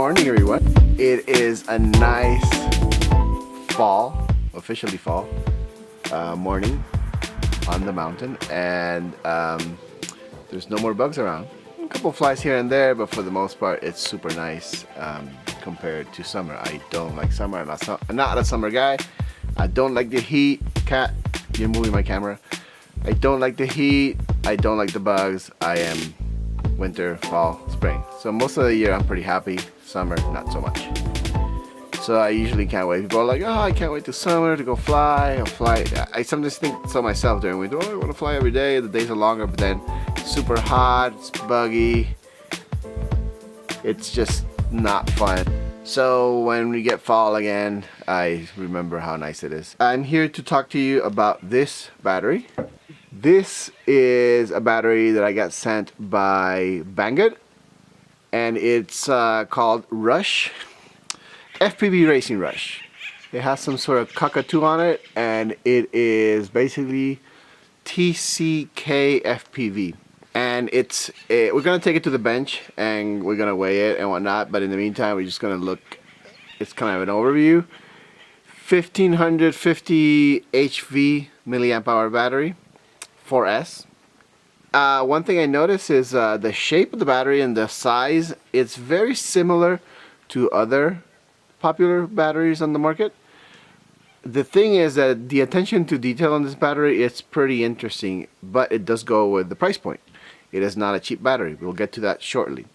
morning, everyone. It is a nice fall, officially fall, morning on the mountain, and there's no more bugs around. A couple flies here and there, but for the most part it's super nice compared to summer. I don't like summer. I'm not a summer guy. I don't like the heat. Cat, you're moving my camera. I don't like the heat. I don't like the bugs. I am winter, fall, spring. So most of the year I'm pretty happy. Summer, not so much. So I usually can't wait. People are like, oh, I can't wait to summer to go fly. I'll fly. I sometimes think so myself during winter. Oh, I want to fly every day. The days are longer, but then it's super hot, it's buggy. It's just not fun. So when we get fall again, I remember how nice it is. I'm here to talk to you about this battery. This is a battery that I got sent by Banggood, and it's called Rush, FPV Racing Rush. It has some sort of cockatoo on it, and it is basically TCK FPV. And we're gonna take it to the bench and we're gonna weigh it and whatnot, but in the meantime we're just gonna look. It's kind of an overview. 1550 HV milliamp hour battery, 4S. One thing I noticed is the shape of the battery and the size. It's very similar to other popular batteries on the market. The thing is that the attention to detail on this battery is pretty interesting, but it does go with the price point. It is not a cheap battery. We'll get to that shortly.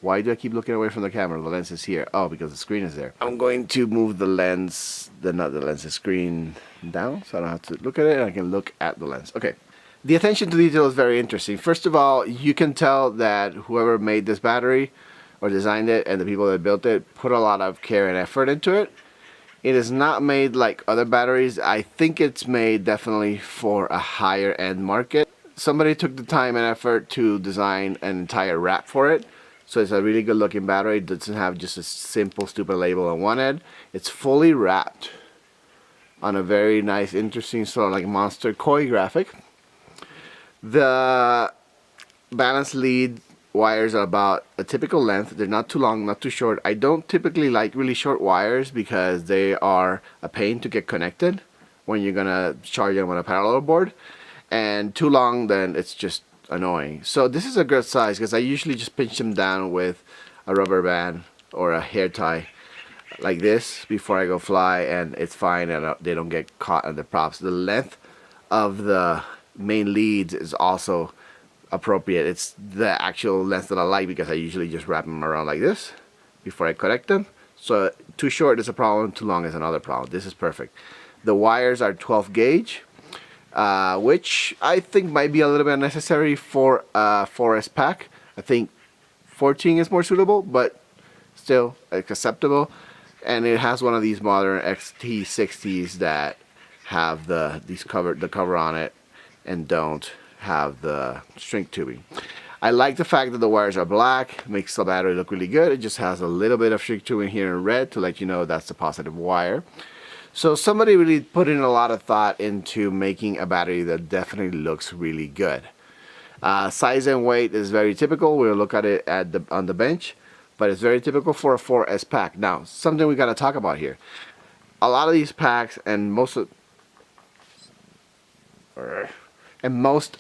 Why do I keep looking away from the camera? The lens is here. Oh, because the screen is there. I'm going to move the lens, the screen down so I don't have to look at it, and I can look at the lens. Okay. The attention to detail is very interesting. First of all, you can tell that whoever made this battery or designed it and the people that built it put a lot of care and effort into it. It is not made like other batteries. I think it's made definitely for a higher end market. Somebody took the time and effort to design an entire wrap for it. So it's a really good looking battery. It doesn't have just a simple stupid label on one end. It's fully wrapped on a very nice, interesting sort of like monster koi graphic. The balance lead wires are about a typical length. They're not too long, not too short. I don't typically like really short wires because they are a pain to get connected when you're gonna charge them on a parallel board. And too long, then it's just annoying. So this is a good size because I usually just pinch them down with a rubber band or a hair tie like this before I go fly, and it's fine, and they don't get caught on the props. The length of the main leads is also appropriate. It's the actual length that I like because I usually just wrap them around like this before I connect them. So too short is a problem, too long is another problem. This is perfect. The wires are 12 gauge. Which I think might be a little bit unnecessary for a 4S pack. I think 14 is more suitable, but still acceptable. And it has one of these modern XT60s that have the cover on it and don't have the shrink tubing. I like the fact that the wires are black. It makes the battery look really good. It just has a little bit of shrink tubing here in red to let you know that's the positive wire. So somebody really put in a lot of thought into making a battery that definitely looks really good. Size and weight is very typical. We'll look at it on the bench, but it's very typical for a 4S pack. Now, something we got to talk about here. A lot of these packs and most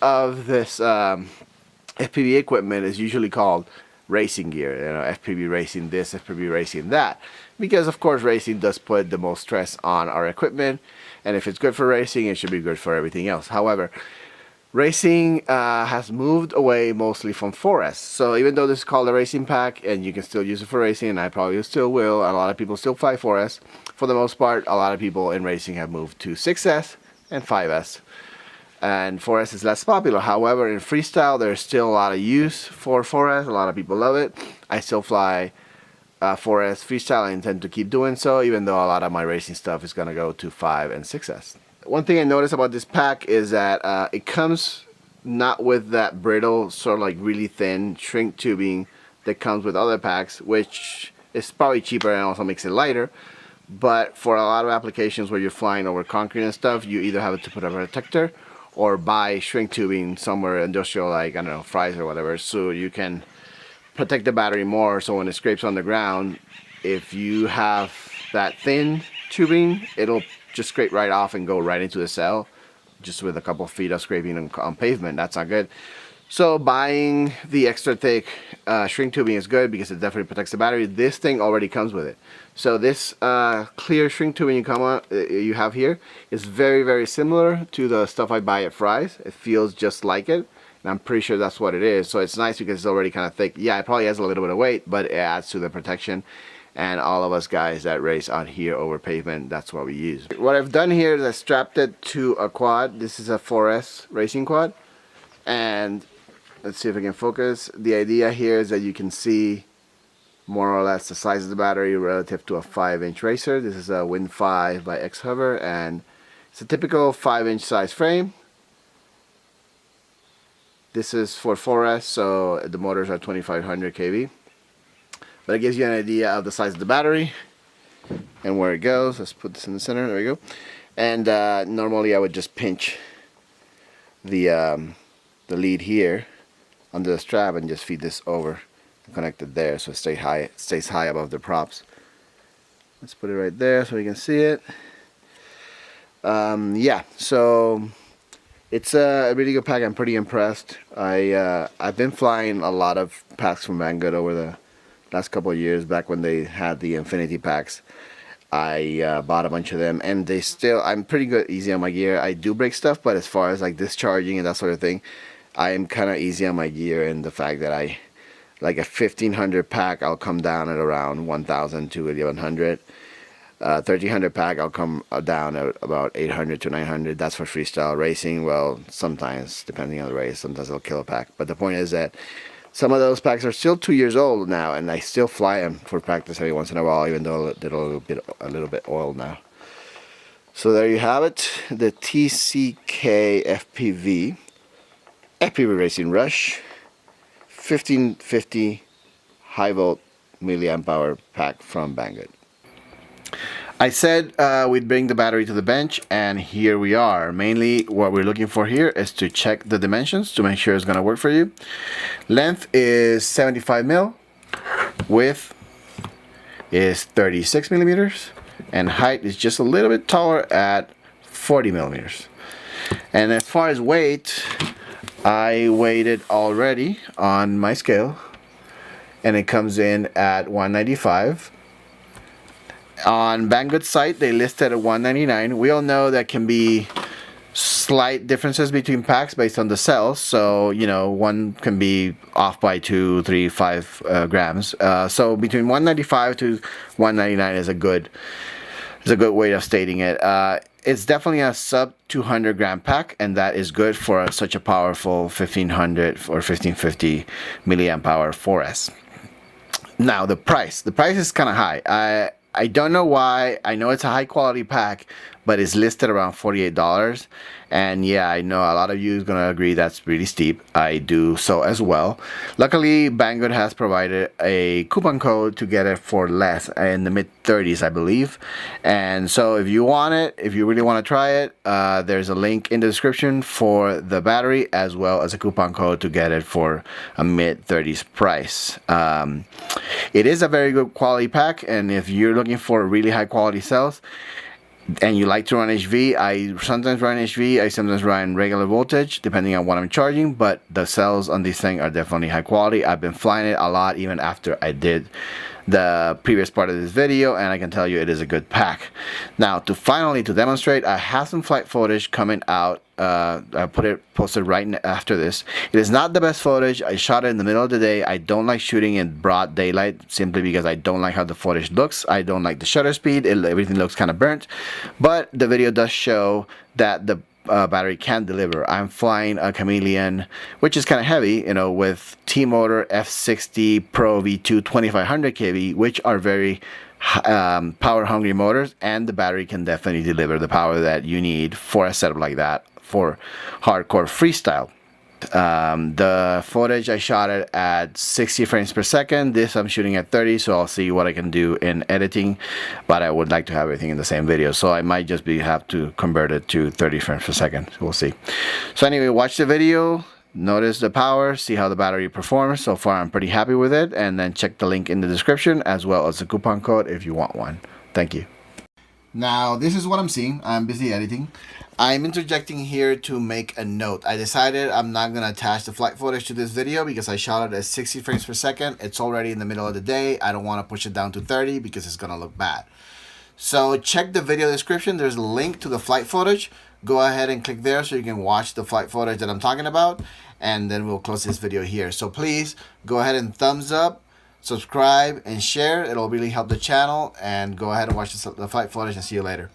of this FPV equipment is usually called racing gear. You know, FPV racing this, FPV racing that. Because of course racing does put the most stress on our equipment, and if it's good for racing, it should be good for everything else. However, racing has moved away mostly from 4S. So even though this is called a racing pack and you can still use it for racing, and I probably still will, a lot of people still fly 4S. For the most part, a lot of people in racing have moved to 6S and 5S. And 4S is less popular. However, in freestyle, there's still a lot of use for 4S. A lot of people love it. I still fly 4S freestyle. I intend to keep doing so, even though a lot of my racing stuff is going to go to 5 and 6S. One thing I noticed about this pack is that it comes not with that brittle, sort of like really thin shrink tubing that comes with other packs, which is probably cheaper and also makes it lighter. But for a lot of applications where you're flying over concrete and stuff, you either have to put a protector or buy shrink tubing somewhere industrial, like, I don't know, Fry's or whatever, so you can protect the battery more, so when it scrapes on the ground, if you have that thin tubing, it'll just scrape right off and go right into the cell, just with a couple feet of scraping on pavement. That's not good. So buying the extra thick shrink tubing is good because it definitely protects the battery. This thing already comes with it. So this clear shrink tubing you have here is very, very similar to the stuff I buy at Fry's. It feels just like it, and I'm pretty sure that's what it is. So it's nice because it's already kind of thick. Yeah, it probably has a little bit of weight, but it adds to the protection. And all of us guys that race out here over pavement, that's what we use. What I've done here is I strapped it to a quad. This is a 4S racing quad, and let's see if I can focus. The idea here is that you can see more or less the size of the battery relative to a 5-inch racer. This is a Win 5 by X-Hover, and it's a typical 5-inch size frame. This is for 4S, so the motors are 2500 kV. But it gives you an idea of the size of the battery and where it goes. Let's put this in the center. There we go. And normally I would just pinch the lead here under the strap and just feed this over and connect it there so it stays high above the props. Let's put it right there so you can see it. Yeah, so it's a really good pack. I'm pretty impressed. I've been flying a lot of packs from Banggood over the last couple of years. Back when they had the Infinity packs, I bought a bunch of them, and I'm pretty good, easy on my gear. I do break stuff, but as far as like discharging and that sort of thing, I am kind of easy on my gear, and the fact that like a 1500 pack, I'll come down at around 1000 to 1100. 1300 pack, I'll come down at about 800 to 900. That's for freestyle racing. Well, sometimes depending on the race, sometimes I'll kill a pack. But the point is that some of those packs are still 2 years old now, and I still fly them for practice every once in a while, even though they're a little bit old now. So there you have it, the TCK FPV FPV Racing Rush 1550 high volt milliamp hour pack from Banggood. I said we'd bring the battery to the bench, and here we are. Mainly what we're looking for here is to check the dimensions to make sure it's going to work for you. Length is 75 mil, width is 36 millimeters, and height is just a little bit taller at 40 millimeters. And as far as weight, I weighed it already on my scale, and it comes in at 195. On Banggood's site, they listed at 199. We all know that can be slight differences between packs based on the cells. So, you know, one can be off by 2, 3, 5 grams. So between 195 to 199 is a good way of stating it. It's definitely a sub 200 gram pack, and that is good for such a powerful 1500 or 1550 milliamp hour 4S. Now the price is kind of high. I don't know why. I know it's a high quality pack, but it's listed around $48. And yeah, I know a lot of you is going to agree that's really steep. I do so as well. Luckily, Banggood has provided a coupon code to get it for less, in the mid-30s, I believe. And so if you want it, if you really want to try it, there's a link in the description for the battery, as well as a coupon code to get it for a mid-30s price. It is a very good quality pack, and if you're looking for really high quality cells, and you like to run HV, I sometimes run HV, I sometimes run regular voltage, depending on what I'm charging, but the cells on this thing are definitely high quality. I've been flying it a lot, even after I did the previous part of this video, and I can tell you it is a good pack. Now, to demonstrate, I have some flight footage coming out. I posted right after this. It is not the best footage. I shot it in the middle of the day. I don't like shooting in broad daylight, simply because I don't like how the footage looks. I don't like the shutter speed. Everything looks kind of burnt, but the video does show that the battery can deliver. I'm flying a Chameleon, which is kind of heavy, you know, with T-Motor F60 Pro V2 2500 kV, which are very power hungry motors, and the battery can definitely deliver the power that you need for a setup like that for hardcore freestyle. The footage, I shot it at 60 frames per second. This I'm shooting at 30, so I'll see what I can do in editing, but I would like to have everything in the same video, so I might just have to convert it to 30 frames per second. We'll see. So anyway, watch the video, Notice the power, see how the battery performs. So far I'm pretty happy with it, and then check the link in the description as well as the coupon code if you want one. Thank you. Now this is what I'm seeing. I'm busy editing. I'm interjecting here to make a note. I decided I'm not going to attach the flight footage to this video because I shot it at 60 frames per second. It's already in the middle of the day. I don't want to push it down to 30 because it's going to look bad. So check the video description. There's a link to the flight footage. Go ahead and click there so you can watch the flight footage that I'm talking about. And then we'll close this video here. So please go ahead and thumbs up, subscribe, and share. It'll really help the channel. And go ahead and watch the flight footage, and see you later.